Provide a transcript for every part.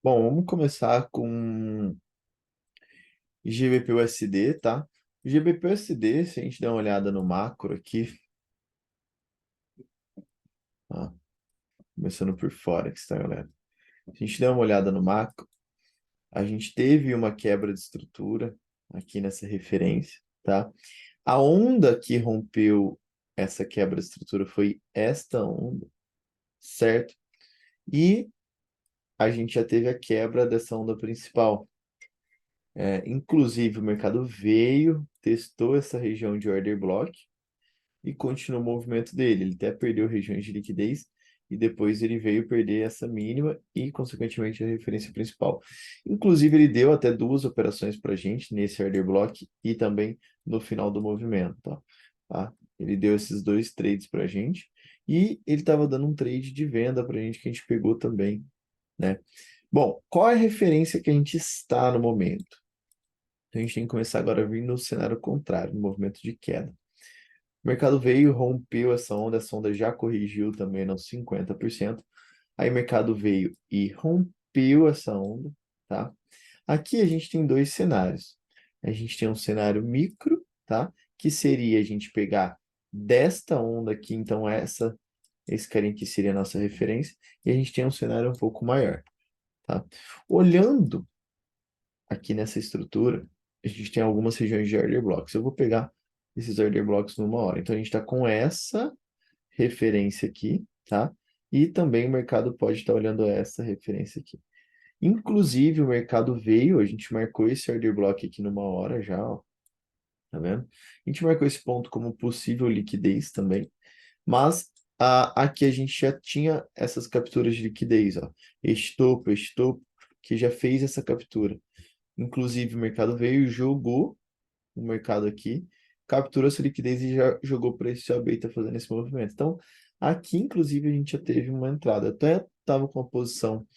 Bom, vamos começar com GBP-USD, tá? O GBP-USD, se a gente der uma olhada no macro aqui, ó, começando por Forex, tá, galera? Se a gente der uma olhada no macro, a gente teve uma quebra de estrutura aqui nessa referência, tá? A onda que rompeu essa quebra de estrutura foi esta onda, certo? E a gente já teve a quebra dessa onda principal. Inclusive, o mercado veio, testou essa região de order block e continuou o movimento dele. Ele até perdeu regiões de liquidez e depois ele veio perder essa mínima e, consequentemente, a referência principal. Inclusive, ele deu até duas operações para a gente nesse order block e também no final do movimento, tá? Ele deu esses dois trades para a gente e ele estava dando um trade de venda para a gente que a gente pegou também, né? Bom, qual é a referência que a gente está no momento? Então, a gente tem que começar agora a vir no cenário contrário, no movimento de queda. O mercado veio, rompeu essa onda já corrigiu também nos 50%. Aí o mercado veio e rompeu essa onda, tá? Aqui a gente tem dois cenários. A gente tem um cenário micro, tá? Que seria a gente pegar desta onda aqui, então esse carinha aqui seria a nossa referência, e a gente tem um cenário um pouco maior, tá? Olhando aqui nessa estrutura, a gente tem algumas regiões de order blocks. Eu vou pegar esses order blocks numa hora. Então, a gente está com essa referência aqui, tá? E também o mercado pode estar olhando essa referência aqui. Inclusive, o mercado veio, a gente marcou esse order block aqui numa hora já, ó, tá vendo? A gente marcou esse ponto como possível liquidez também, mas aqui a gente já tinha essas capturas de liquidez, ó. Este topo, que já fez essa captura. Inclusive, o mercado veio e jogou o mercado aqui, capturou essa liquidez e já jogou para esse OB está fazendo esse movimento. Então, aqui, inclusive, a gente já teve uma entrada. Até estava com a posição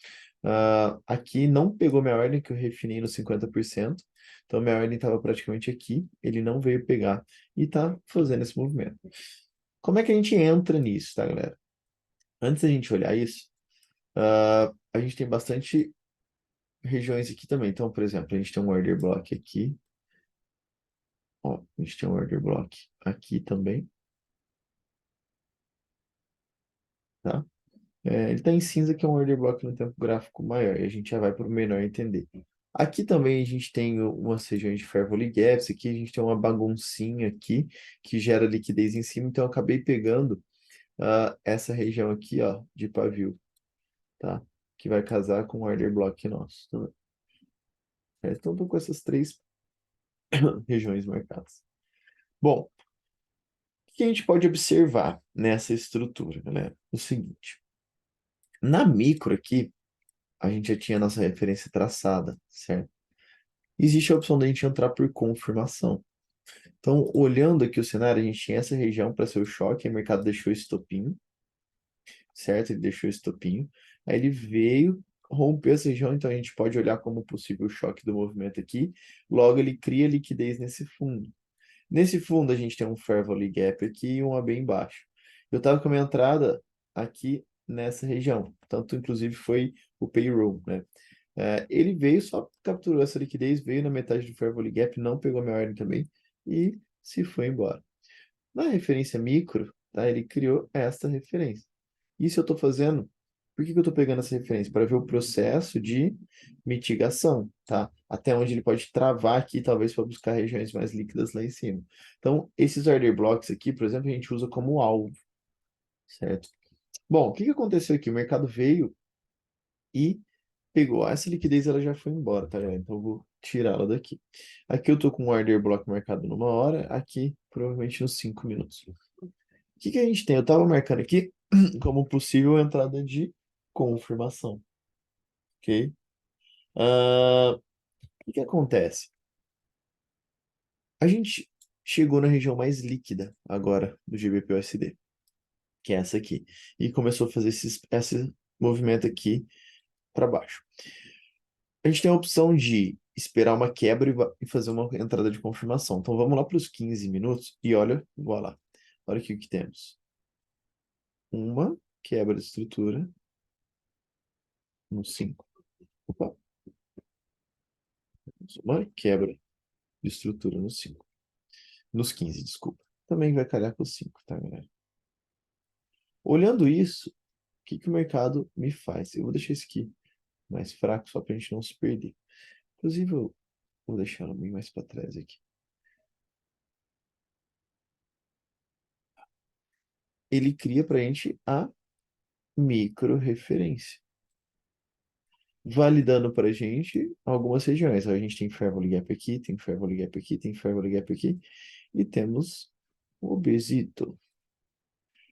aqui, não pegou minha ordem, que eu refinei no 50%. Então, minha ordem estava praticamente aqui, ele não veio pegar e está fazendo esse movimento. Como é que a gente entra nisso, tá, galera? Antes da gente olhar isso, a gente tem bastante regiões aqui também. Então, por exemplo, a gente tem um order block aqui. Ó, a gente tem um order block aqui também, tá? Ele está em cinza, que é um order block no tempo gráfico maior, e a gente já vai para o menor entender. Aqui também a gente tem umas regiões de Fair Valley Gaps, aqui a gente tem uma baguncinha aqui, que gera liquidez em cima, então eu acabei pegando essa região aqui, ó, de pavio, tá? Que vai casar com o order block nosso. Então, estou com essas três regiões marcadas. Bom, o que a gente pode observar nessa estrutura, galera? O seguinte, na micro aqui, a gente já tinha a nossa referência traçada, certo? Existe a opção da gente entrar por confirmação. Então, olhando aqui o cenário, a gente tinha essa região para ser o choque, o mercado deixou estopinho, certo? Ele deixou estopinho. Aí ele veio, rompeu essa região, então a gente pode olhar como possível choque do movimento aqui. Logo, ele cria liquidez nesse fundo. Nesse fundo, a gente tem um Fair Value Gap aqui e um AB embaixo. Eu estava com a minha entrada aqui nessa região. Tanto, inclusive, foi o payroll, né? Ele veio, só capturou essa liquidez, veio na metade do Fair Value Gap, não pegou minha ordem também e se foi embora. Na referência micro, tá, ele criou esta referência. Isso eu estou fazendo. Por que que eu estou pegando essa referência? Para ver o processo de mitigação, tá? Até onde ele pode travar aqui, talvez para buscar regiões mais líquidas lá em cima. Então, esses order blocks aqui, por exemplo, a gente usa como alvo, certo? Bom, o que que aconteceu aqui? O mercado veio e pegou. Essa liquidez ela já foi embora, tá, galera? Então eu vou tirá-la daqui. Aqui eu tô com um order block marcado numa hora, aqui provavelmente nos 5 minutos. O que que a gente tem? Eu tava marcando aqui como possível entrada de confirmação, ok? O que que acontece? A gente chegou na região mais líquida agora do GBP-USD, que é essa aqui, e começou a fazer esse movimento aqui para baixo. A gente tem a opção de esperar uma quebra e fazer uma entrada de confirmação. Então vamos lá para os 15 minutos e olha, voilà. Olha aqui o que temos. Uma quebra de estrutura no 5. Uma quebra de estrutura nos 5. Nos 15, desculpa. Também vai calhar com os 5, tá, galera? Olhando isso, o que que o mercado me faz? Eu vou deixar isso aqui mais fraco só para a gente não se perder. Inclusive, eu vou deixar ela bem mais para trás aqui. Ele cria para a gente a micro referência, validando para a gente algumas regiões. A gente tem Fairvalley Gap aqui, tem Fairvalley Gap aqui, tem Fairvalley Gap aqui, e temos o Obesito.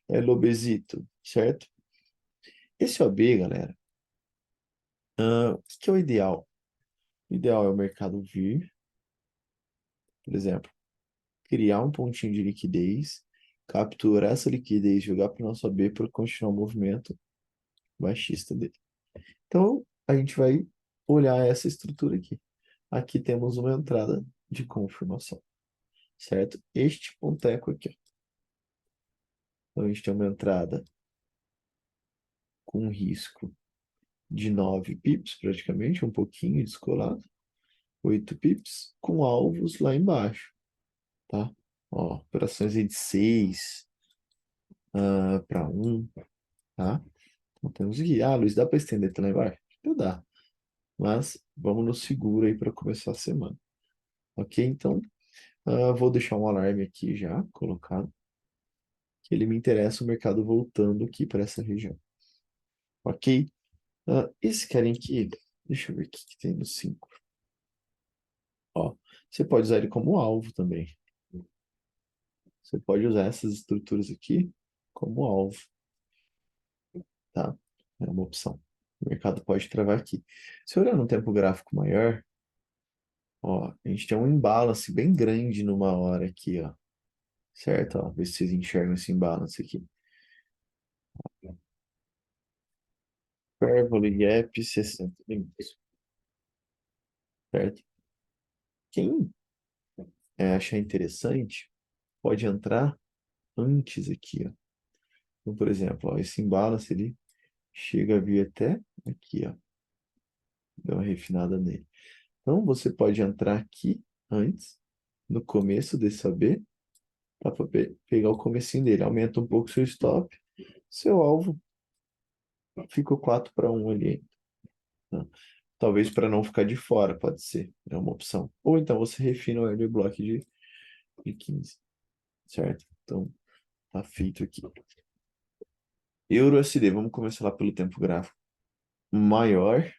É Lobesito, certo? Esse OB, galera, o que que é o ideal? O ideal é o mercado vir, por exemplo, criar um pontinho de liquidez, capturar essa liquidez, jogar para o nosso AB para continuar o movimento baixista dele. Então, a gente vai olhar essa estrutura aqui. Aqui temos uma entrada de confirmação, certo? Este ponteco aqui, ó. Então, a gente tem uma entrada com risco de 9 pips, praticamente, um pouquinho descolado. 8 pips, com alvos lá embaixo, tá? Ó, operações aí de 6 para 1, tá? Então, temos aqui. Ah, Luiz, dá para estender até lá embaixo? Não dá. Mas vamos no seguro aí para começar a semana. Ok? Então, vou deixar um alarme aqui já colocado, que ele me interessa o mercado voltando aqui para essa região. Ok? Esse carinha aqui, deixa eu ver o que que tem no 5. Ó, você pode usar ele como alvo também. Você pode usar essas estruturas aqui como alvo, tá? É uma opção. O mercado pode travar aqui. Se olhar no tempo gráfico maior, ó, a gente tem um imbalance bem grande numa hora aqui, ó. Certo? Ó, vê se vocês enxergam esse imbalance aqui. Parabolic Gap 60 minutos. Certo? Quem achar interessante pode entrar antes aqui, ó. Então, por exemplo, ó, esse imbalance ele chega a vir até aqui, ó. Dá uma refinada nele. Então, você pode entrar aqui antes, no começo desse AB, para pegar o comecinho dele. Aumenta um pouco seu stop, seu alvo fica o 4 para 1 ali. Tá? Talvez para não ficar de fora, pode ser. É uma opção. Ou então você refina o early block de 15, certo? Então, tá feito aqui. Euro SD, vamos começar lá pelo tempo gráfico maior,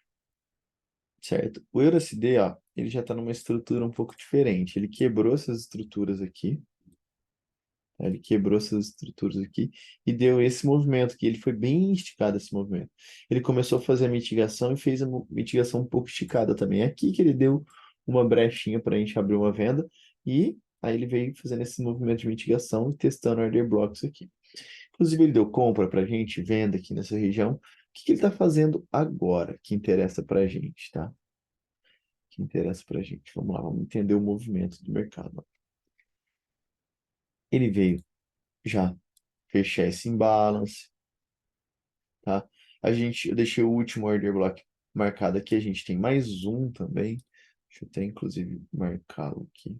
certo? O Euro SD, ó, ele já está numa estrutura um pouco diferente. Ele quebrou essas estruturas aqui, tá? Ele quebrou essas estruturas aqui e deu esse movimento, que ele foi bem esticado esse movimento. Ele começou a fazer a mitigação e fez a mitigação um pouco esticada também. É aqui que ele deu uma brechinha para a gente abrir uma venda e aí ele veio fazendo esse movimento de mitigação e testando order blocks aqui. Inclusive, ele deu compra para a gente, venda aqui nessa região. O que que ele está fazendo agora que interessa para a gente, tá? Que interessa para a gente. Vamos lá, vamos entender o movimento do mercado. Ele veio já fechar esse imbalance, tá? Eu deixei o último order block marcado aqui. A gente tem mais um também. Deixa eu até, inclusive, marcá-lo aqui.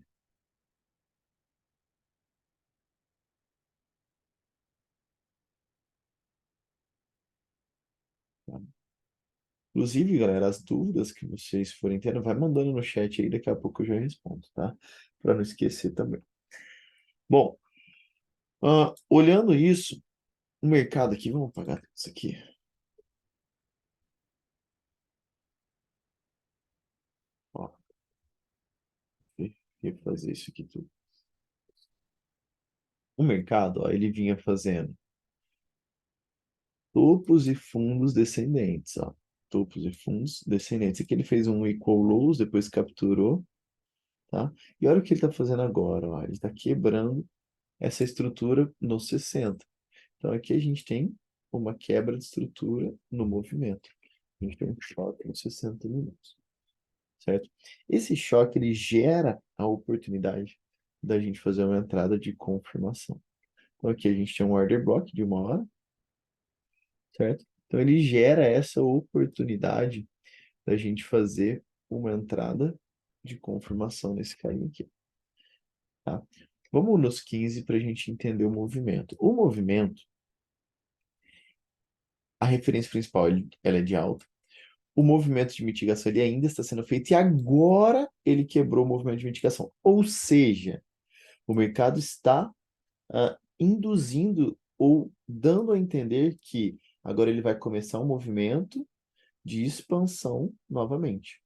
Tá? Inclusive, galera, as dúvidas que vocês forem tendo, vai mandando no chat aí, daqui a pouco eu já respondo, tá? Para não esquecer também. Bom, olhando isso, o mercado aqui, vamos apagar isso aqui. Ó, fazer isso aqui tudo. O mercado, ó, ele vinha fazendo topos e fundos descendentes, ó. Topos e fundos descendentes. Aqui ele fez um equal lows, depois capturou, tá? E olha o que ele está fazendo agora, ó. Ele está quebrando essa estrutura no 60. Então aqui a gente tem uma quebra de estrutura no movimento. A gente tem um choque nos 60 minutos, certo? Esse choque ele gera a oportunidade da gente fazer uma entrada de confirmação. Então aqui a gente tem um order block de uma hora, certo? Então ele gera essa oportunidade da gente fazer uma entrada de confirmação nesse carinha aqui, tá? Vamos nos 15 para a gente entender o movimento. O movimento, a referência principal, ela é de alta. O movimento de mitigação ele ainda está sendo feito e agora ele quebrou o movimento de mitigação. Ou seja, o mercado está induzindo ou dando a entender que agora ele vai começar um movimento de expansão novamente,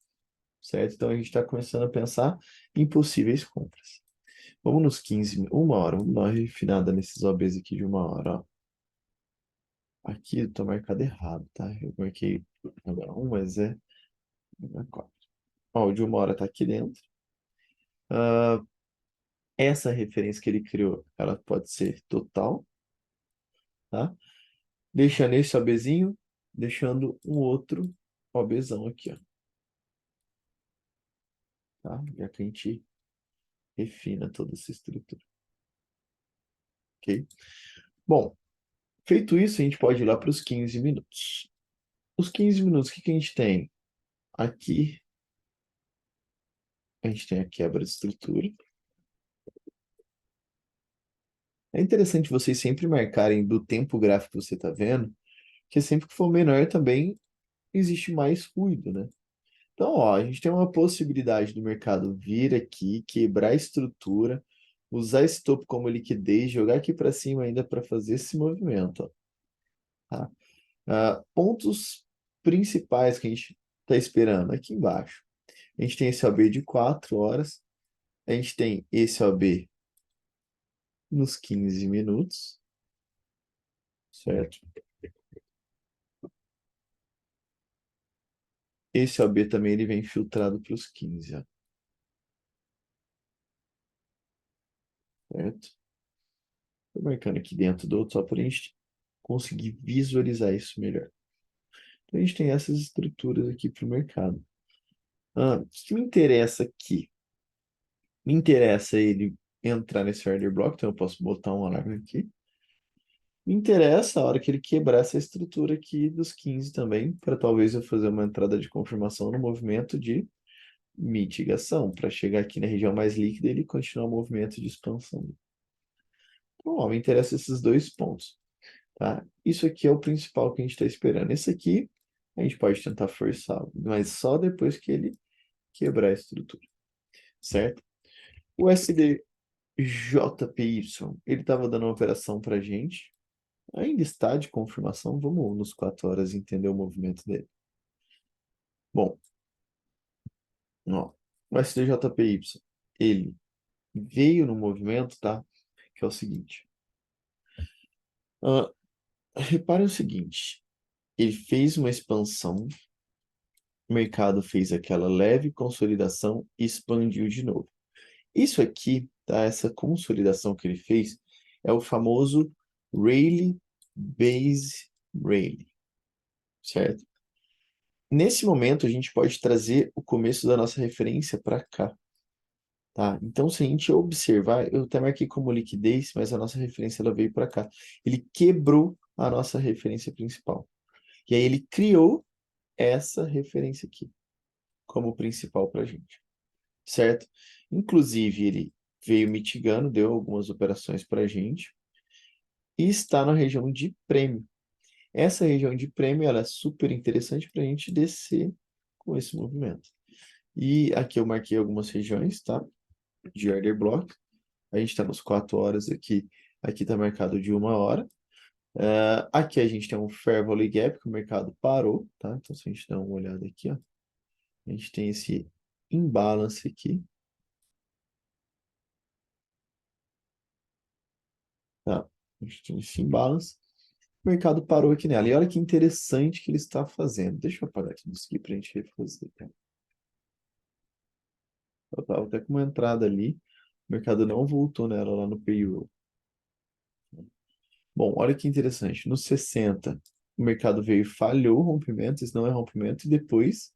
certo? Então a gente está começando a pensar em possíveis compras. Vamos nos 15, uma hora, vamos dar uma refinada nesses OBs aqui de uma hora, ó. Aqui eu tô marcado errado, tá? Eu marquei agora um, mas é 4. Ó, o de uma hora tá aqui dentro. Essa referência que ele criou, ela pode ser total, tá? Deixando esse OBzinho, deixando um outro OBzão aqui, ó. Tá? Já que a gente refina toda essa estrutura, ok? Bom, feito isso, a gente pode ir lá para os 15 minutos. Os 15 minutos, o que que a gente tem? Aqui, a gente tem a quebra de estrutura. É interessante vocês sempre marcarem do tempo gráfico que você está vendo, que sempre que for menor também existe mais ruído, né? Então, ó, a gente tem uma possibilidade do mercado vir aqui, quebrar a estrutura, usar esse topo como liquidez, jogar aqui para cima ainda para fazer esse movimento, ó, tá? Pontos principais que a gente está esperando aqui embaixo. A gente tem esse OB de 4 horas, a gente tem esse OB nos 15 minutos, certo? Esse OB também ele vem filtrado para os 15, ó, certo? Estou marcando aqui dentro do outro só para a gente conseguir visualizar isso melhor. Então, a gente tem essas estruturas aqui para o mercado. O que me interessa aqui? Me interessa ele entrar nesse order block, então eu posso botar um alarme aqui. Me interessa a hora que ele quebrar essa estrutura aqui dos 15 também, para talvez eu fazer uma entrada de confirmação no movimento de mitigação, para chegar aqui na região mais líquida e ele continuar o movimento de expansão. Então, ó, me interessa esses dois pontos, tá? Isso aqui é o principal que a gente está esperando. Esse aqui a gente pode tentar forçar, mas só depois que ele quebrar a estrutura, certo? O SDJPY, ele estava dando uma operação para a gente, ainda está de confirmação, vamos nos 4 horas entender o movimento dele. Bom, ó, o SDJPY, ele veio no movimento, tá? Que é o seguinte, reparem o seguinte, ele fez uma expansão, o mercado fez aquela leve consolidação e expandiu de novo. Isso aqui, tá? Essa consolidação que ele fez é o famoso Rayleigh Base Rayleigh, certo? Nesse momento, a gente pode trazer o começo da nossa referência para cá, tá? Então, se a gente observar, eu até marquei como liquidez, mas a nossa referência ela veio para cá. Ele quebrou a nossa referência principal. E aí ele criou essa referência aqui como principal para a gente, certo? Inclusive, ele veio mitigando, deu algumas operações para a gente e está na região de prêmio. Essa região de prêmio ela é super interessante para a gente descer com esse movimento. E aqui eu marquei algumas regiões, tá? De order block. A gente está nos 4 horas aqui. Aqui está marcado de 1 hora. Aqui a gente tem um Fair Value Gap, que o mercado parou, tá? Então, se a gente dá uma olhada aqui, ó, a gente tem esse imbalance aqui, tá? A gente tem esse imbalance. O mercado parou aqui nela. E olha que interessante que ele está fazendo. Deixa eu apagar aqui aqui para a gente refazer, tá? Eu estava até com uma entrada ali. O mercado não voltou nela lá no payroll. Bom, olha que interessante. No 60, o mercado veio e falhou o rompimento, isso não é rompimento, e depois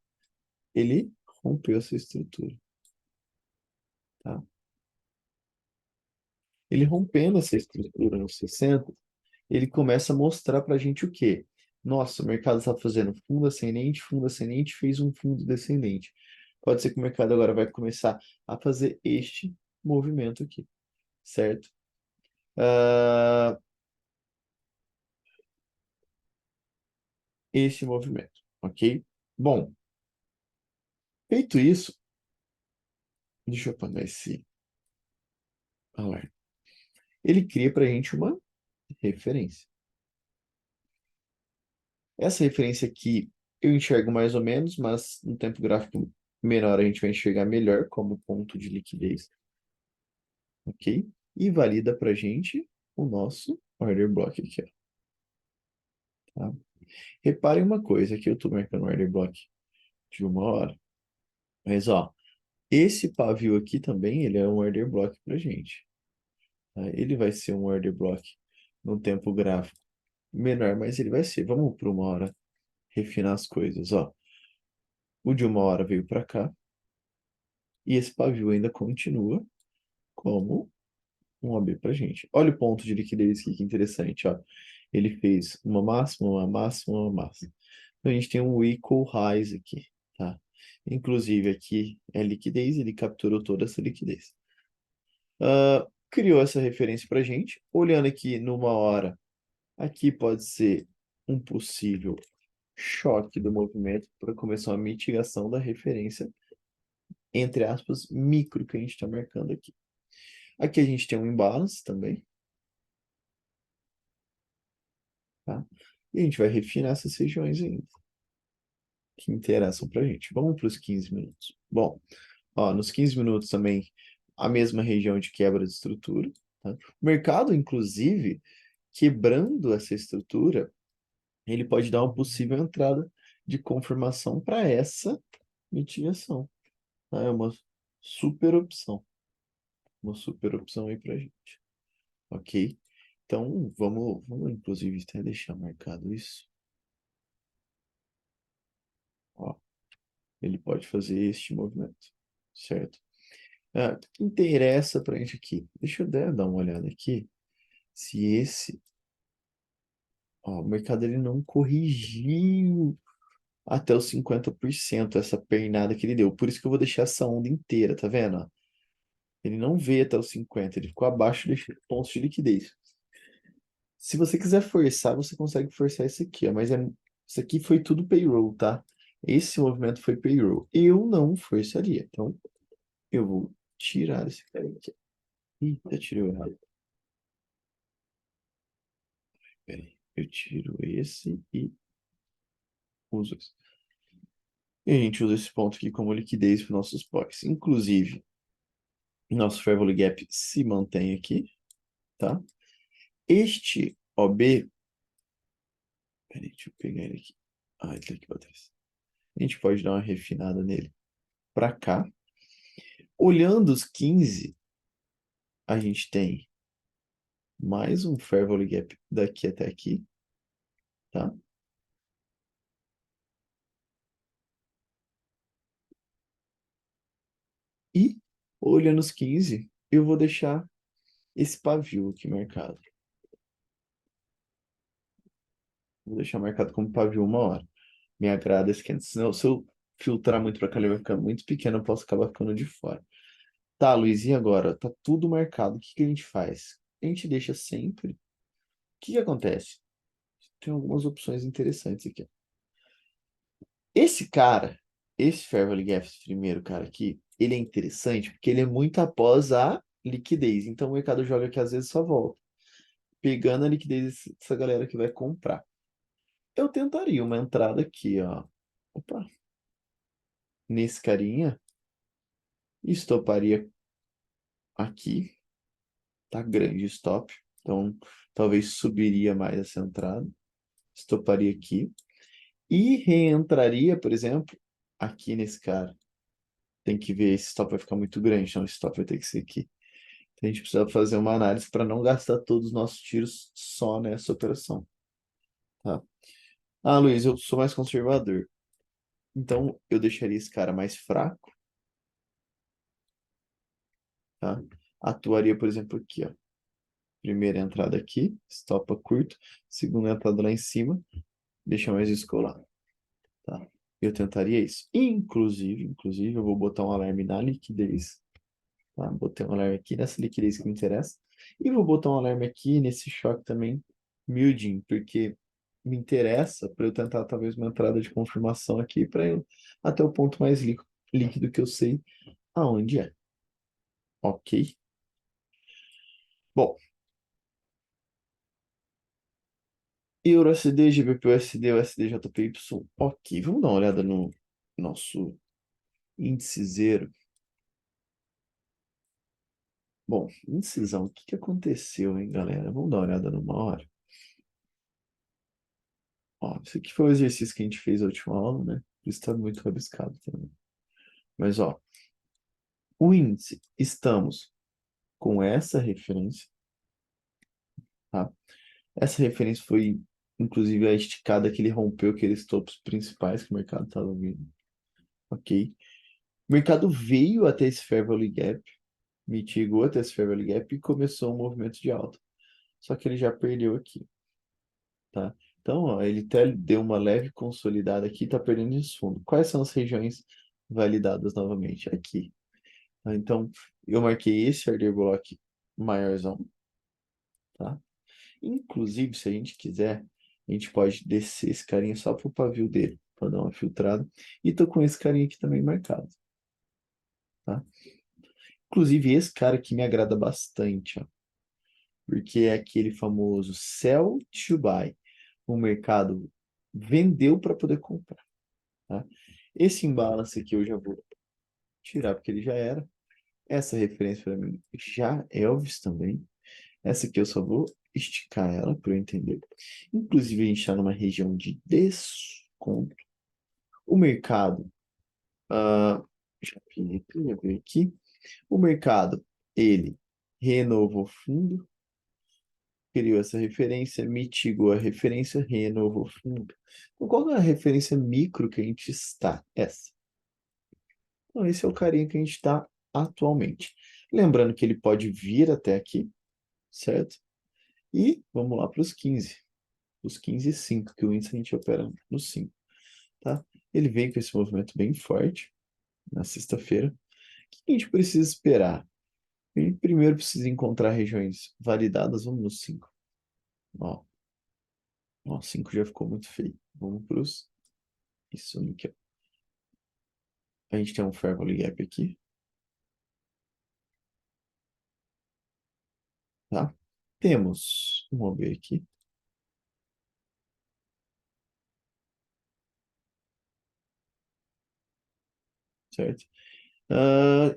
ele rompeu essa estrutura, tá? Ele rompendo essa estrutura no 60, ele começa a mostrar para a gente o quê? Nossa, o mercado está fazendo fundo ascendente, fez um fundo descendente. pode ser que o mercado agora vai começar a fazer este movimento aqui, certo? Ah, este movimento, ok? Bom, feito isso, deixa eu apagar esse alerta. Ele cria para a gente uma referência. Essa referência aqui eu enxergo mais ou menos, mas no tempo gráfico menor a gente vai enxergar melhor como ponto de liquidez, ok? E valida para a gente o nosso order block aqui, ó, tá? Reparem uma coisa, aqui eu estou marcando o order block de 1 hora, mas ó, esse pavio aqui também, ele é um order block para a gente, tá? Ele vai ser um order block no tempo gráfico menor, mas ele vai ser. Vamos por 1 hora refinar as coisas, ó. O de 1 hora veio para cá, e esse pavio ainda continua como um OB para gente. Olha o ponto de liquidez aqui, que interessante, ó. Ele fez uma máxima, uma máxima, uma máxima. Então, a gente tem um equal highs aqui, tá? Inclusive, aqui é liquidez, ele capturou toda essa liquidez. Criou essa referência para gente. Olhando aqui numa hora, aqui pode ser um possível choque do movimento para começar uma mitigação da referência, entre aspas, micro que a gente está marcando aqui. Aqui a gente tem um imbalance também, tá? E a gente vai refinar essas regiões ainda, que interessam para a gente. Vamos para os 15 minutos. Bom, ó, nos 15 minutos também, a mesma região de quebra de estrutura, tá? O mercado, inclusive, quebrando essa estrutura, ele pode dar uma possível entrada de confirmação para essa mitigação, tá? É super opção, uma super opção aí para a gente, ok? Então, vamos inclusive até deixar marcado isso. Ó, ele pode fazer este movimento, certo? O que interessa para a gente aqui? Deixa eu dar uma olhada aqui. Se esse, ó, o mercado ele não corrigiu até os 50% essa pernada que ele deu. Por isso que eu vou deixar essa onda inteira, tá vendo? Ó? Ele não veio até os 50, ele ficou abaixo dos pontos de liquidez. Se você quiser forçar, você consegue forçar isso aqui, ó, mas isso aqui foi tudo payroll, tá? Esse movimento foi payroll. Eu não forçaria. Então, eu vou tirar esse cara aqui. Eita, tirei o errado. Peraí. Eu tiro esse e uso esse. E a gente usa esse ponto aqui como liquidez para nossos POCs. Inclusive, nosso Fair Value Gap se mantém aqui, tá? Este OB, peraí, deixa eu pegar ele aqui. Ah, ele tá aqui para trás. A gente pode dar uma refinada nele para cá. Olhando os 15, a gente tem mais um Fair Value Gap daqui até aqui, tá? E, olhando os 15, eu vou deixar esse pavio aqui marcado. Vou deixar marcado como pavio 1 hora. Me agrada esse canto. Senão, se eu filtrar muito para cá, ele vai ficar muito pequeno, eu posso acabar ficando de fora. Tá, Luiz, e agora? Tá tudo marcado. O que que a gente faz? A gente deixa sempre. O que que acontece? Tem algumas opções interessantes aqui. Esse cara, esse Fair Value Gap, esse primeiro cara aqui, ele é interessante porque ele é muito após a liquidez. Então o mercado joga que às vezes só volta, pegando a liquidez dessa galera que vai comprar. Eu tentaria uma entrada aqui, ó. Opa, nesse carinha, estoparia aqui, tá grande o stop. Então talvez subiria mais essa entrada, estoparia aqui e reentraria, por exemplo, aqui nesse cara. Tem que ver, esse stop vai ficar muito grande, então esse stop vai ter que ser aqui. Então, a gente precisa fazer uma análise para não gastar todos os nossos tiros só nessa operação, tá? Ah, Luiz, eu sou mais conservador. Então, eu deixaria esse cara mais fraco, tá? Atuaria, por exemplo, aqui, ó. Primeira entrada aqui, stopa curto. Segunda entrada lá em cima, deixa mais descolado, tá? eu tentaria isso. Inclusive, eu vou botar um alarme na liquidez, tá? Botei um alarme aqui nessa liquidez que me interessa. E vou botar um alarme aqui nesse choque também, mildinho, porque me interessa para eu tentar talvez uma entrada de confirmação aqui para eu até o ponto mais líquido que eu sei aonde é. Ok? Bom, EURUSD, GBP/USD, USD/JPY. Ok, vamos dar uma olhada no nosso índice zero. Bom, indecisão, o que que aconteceu, hein, galera? Vamos dar uma olhada numa hora. Ó, isso aqui foi o exercício que a gente fez na última aula, né? Isso está muito rabiscado também. Mas, ó, o índice, estamos com essa referência, tá? Essa referência foi, inclusive, a esticada que ele rompeu aqueles topos principais que o mercado estava vindo, ok? O mercado veio até esse Fair Value Gap, mitigou até esse Fair Value Gap e começou um movimento de alta. Só que ele já perdeu aqui, tá? Então, ó, ele até deu uma leve consolidada aqui, está perdendo esse fundo. Quais são as regiões validadas novamente? Aqui. Tá? Então, eu marquei esse order block maiorzão, tá? Inclusive, se a gente quiser, a gente pode descer esse carinha só pro pavio dele, para dar uma filtrada. E tô com esse carinha aqui também marcado, tá? Inclusive, esse cara aqui me agrada bastante, ó, porque é aquele famoso sell to buy. O mercado vendeu para poder comprar, tá? Esse imbalance aqui eu já vou tirar porque ele já era. Essa referência para mim já é Elvis também. Essa aqui eu só vou esticar ela para eu entender. Inclusive, a gente está numa região de desconto. O mercado, ah, já vi aqui. O mercado, ele renovou fundo, criou essa referência, mitigou a referência, renovou fundo. Então, qual é a referência micro que a gente está? Essa. Então, esse é o carinha que a gente está atualmente. Lembrando que ele pode vir até aqui, certo? E vamos lá para os 15. Os 15,5 que o índice a gente opera no 5, tá? Ele vem com esse movimento bem forte na sexta-feira. O que a gente precisa esperar? A gente primeiro precisa encontrar regiões validadas. Vamos no 5. Ó, ó, 5 já ficou muito feio. Vamos para os... Isso aqui, ó. A gente tem um Fair Value Gap aqui, tá? Temos um OB aqui, certo?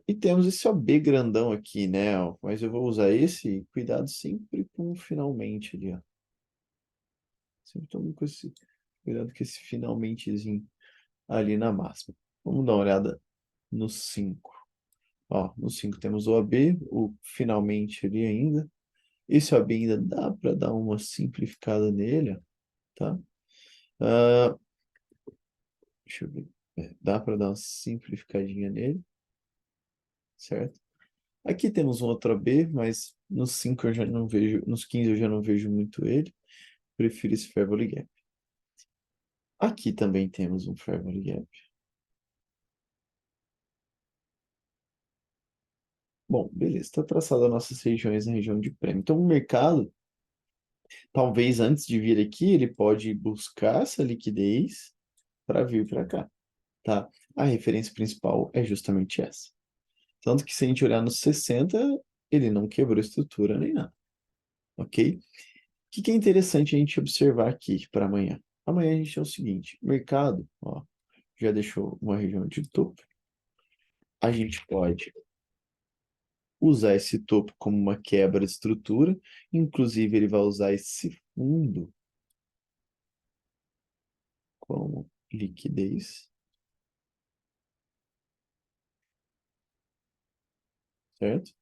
E temos esse OB grandão aqui, né? Ó, mas eu vou usar esse, cuidado sempre com o finalmente ali, ó. Sempre tome com esse, cuidado com esse finalmentezinho ali na máxima. Vamos dar uma olhada no 5. Ó, no 5 temos o AB, o finalmente ali ainda. Esse AB ainda dá para dar uma simplificada nele, ó, tá? Ah, deixa eu ver. Dá para dar uma simplificadinha nele, certo? Aqui temos um outro AB, mas nos 5 eu já não vejo, nos 15 eu já não vejo muito ele. Prefiro esse Fair Value Gap. Aqui também temos um Fair Value Gap. Bom, beleza. Está traçado as nossas regiões na região de prêmio. Então, o mercado, talvez antes de vir aqui, ele pode buscar essa liquidez para vir para cá, tá? A referência principal é justamente essa. Tanto que se a gente olhar nos 60, ele não quebrou estrutura nem nada, ok? O que que é interessante a gente observar aqui para amanhã? Amanhã a gente é o seguinte, o mercado, ó, já deixou uma região de topo. A gente pode usar esse topo como uma quebra de estrutura, inclusive ele vai usar esse fundo como liquidez, certo?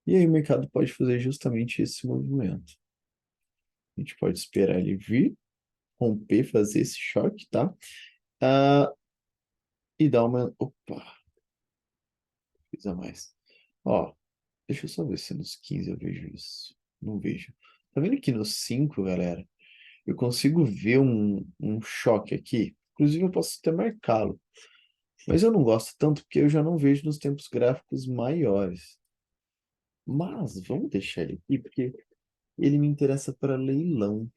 E aí o mercado pode fazer justamente esse movimento. A gente pode esperar ele vir, romper, fazer esse choque, tá? Ah, e dar uma... Opa, fiz a mais. Ó, deixa eu só ver se nos 15 eu vejo isso. Não vejo. Tá vendo que nos 5, galera, eu consigo ver um choque aqui? Inclusive, eu posso até marcá-lo. Mas eu não gosto tanto porque eu já não vejo nos tempos gráficos maiores. Mas vamos deixar ele aqui, porque ele me interessa para leilão,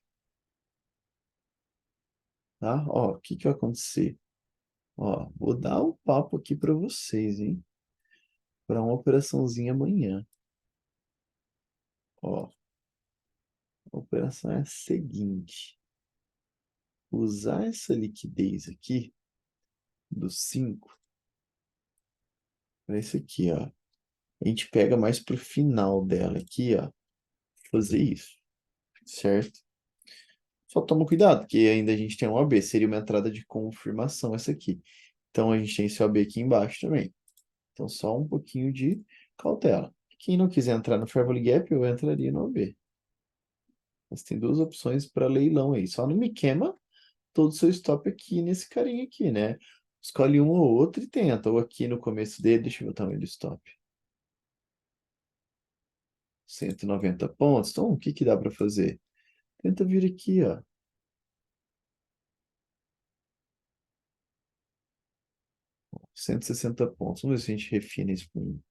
tá? Ó, o que que vai acontecer? Ó, vou dar um papo aqui para vocês, hein? Para uma operaçãozinha amanhã. Ó, a operação é a seguinte: usar essa liquidez aqui dos 5 para esse aqui, ó. A gente pega mais pro final dela aqui, ó, fazer isso, certo? Só toma cuidado, porque ainda a gente tem um OB, seria uma entrada de confirmação essa aqui. Então a gente tem esse OB aqui embaixo também. Então só um pouquinho de cautela. Quem não quiser entrar no Fair Value Gap, eu entraria no OB. Mas tem duas opções para leilão aí. Só não me queima todo o seu stop aqui nesse carinha aqui, né? Escolhe um ou outro e tenta. Ou aqui no começo dele, deixa eu ver o tamanho do stop. 190 pontos. Então, o que que dá para fazer? Tenta vir aqui, ó. 160 pontos. Vamos ver se a gente refina isso com um.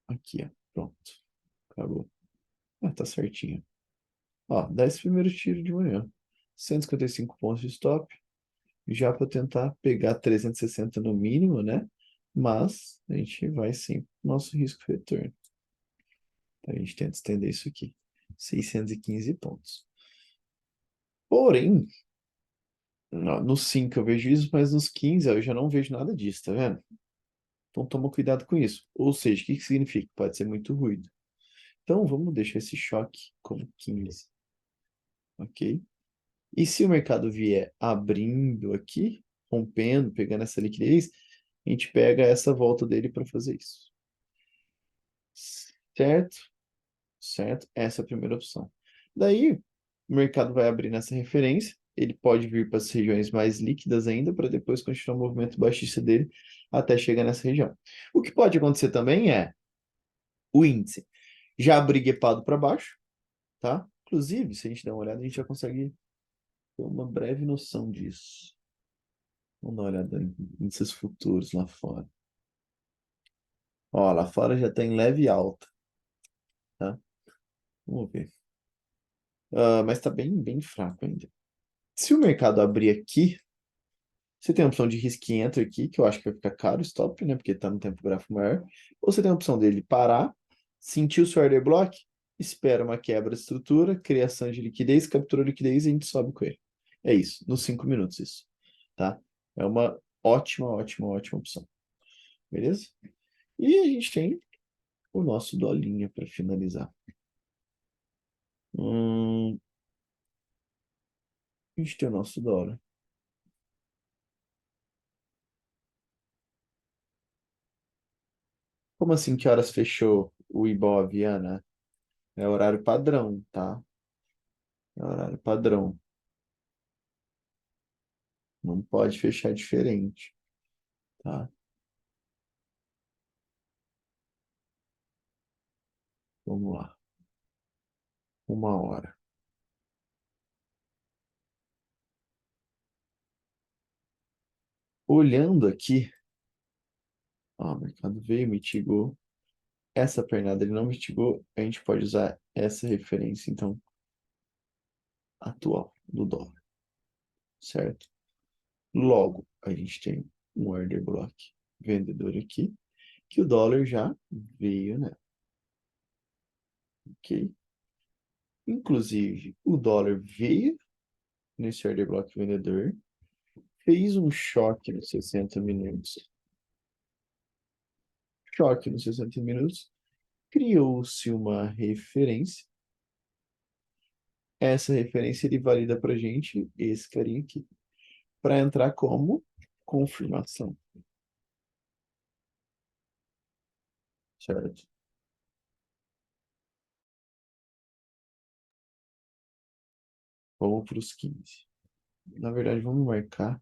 Aqui, ó. Pronto. Acabou. Ah, tá certinho. Ó, dá esse primeiro tiro de manhã. 155 pontos de stop. Já para tentar pegar 360 no mínimo, né? Mas a gente vai sim pro nosso risco retorno. Então, a gente tenta estender isso aqui. 615 pontos. Porém, nos 5 eu vejo isso, mas nos 15 eu já não vejo nada disso, tá vendo? Então toma cuidado com isso. Ou seja, o que que significa? Pode ser muito ruído. Então vamos deixar esse choque como 15, ok? E se o mercado vier abrindo aqui, rompendo, pegando essa liquidez, a gente pega essa volta dele para fazer isso. Certo? Certo? Essa é a primeira opção. Daí, o mercado vai abrir nessa referência, ele pode vir para as regiões mais líquidas ainda, para depois continuar o movimento baixista dele até chegar nessa região. O que pode acontecer também é o índice já abrir guepado para baixo, tá? Inclusive, se a gente der uma olhada, a gente já consegue ter uma breve noção disso. Vamos dar uma olhada em índices futuros lá fora. Ó, lá fora já está em leve alta, tá? Vamos ver. Mas está bem fraco ainda. Se o mercado abrir aqui, você tem a opção de risk entry aqui, que eu acho que vai ficar caro o stop, né? Porque está no tempo gráfico maior. Ou você tem a opção dele parar, sentir o seu order block, espera uma quebra de estrutura, criação de liquidez, captura liquidez e a gente sobe com ele. É isso, nos 5 minutos isso, tá? É uma ótima opção. Beleza? E a gente tem o nosso dolinha para finalizar. A gente tem o nosso dólar. Como assim, que horas fechou o Ibov, Ana? É horário padrão, tá? É horário padrão. Não pode fechar diferente, tá? Vamos lá. 1 hora. Olhando aqui, ó, o mercado veio, mitigou. Essa pernada ele não mitigou. A gente pode usar essa referência, então, atual do dólar, certo? Logo, a gente tem um order block vendedor aqui, que o dólar já veio, né? Ok? Inclusive, o dólar veio nesse order block vendedor, fez um choque nos 60 minutos. Choque nos 60 minutos, criou-se uma referência. Essa referência ele valida para gente esse carinha aqui, para entrar como confirmação, certo? Vamos para os 15. Na verdade, vamos marcar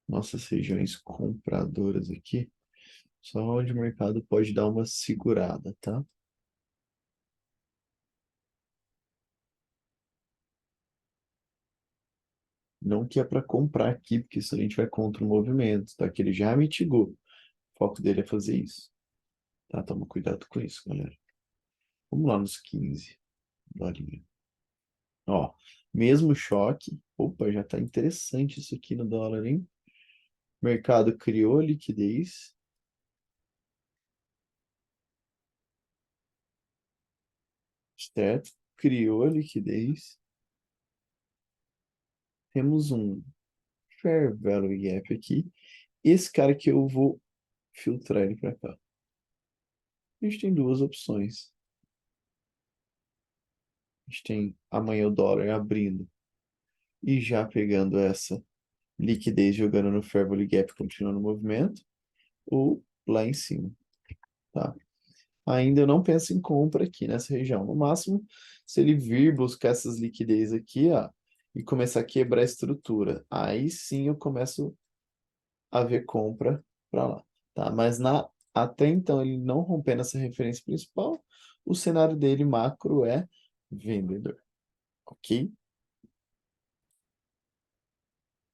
nossas regiões compradoras aqui, só onde o mercado pode dar uma segurada, tá? Não que é para comprar aqui, porque senão a gente vai contra o movimento, tá? Que ele já mitigou. O foco dele é fazer isso, tá? Toma cuidado com isso, galera. Vamos lá nos 15 dolinha. Ó, mesmo choque. Opa, já tá interessante isso aqui no dólar, hein? Mercado criou liquidez, certo? Criou liquidez. Temos um fair value gap aqui. Esse cara que eu vou filtrar ele para cá. A gente tem duas opções. A gente tem amanhã o dólar abrindo e já pegando essa liquidez jogando no fair value gap, continuando o movimento, ou lá em cima, tá? Ainda eu não penso em compra aqui nessa região. No máximo, se ele vir buscar essas liquidez aqui, ó, e começar a quebrar a estrutura, aí sim eu começo a ver compra para lá, tá? Mas até então, ele não rompendo essa referência principal, o cenário dele macro é vendedor, ok?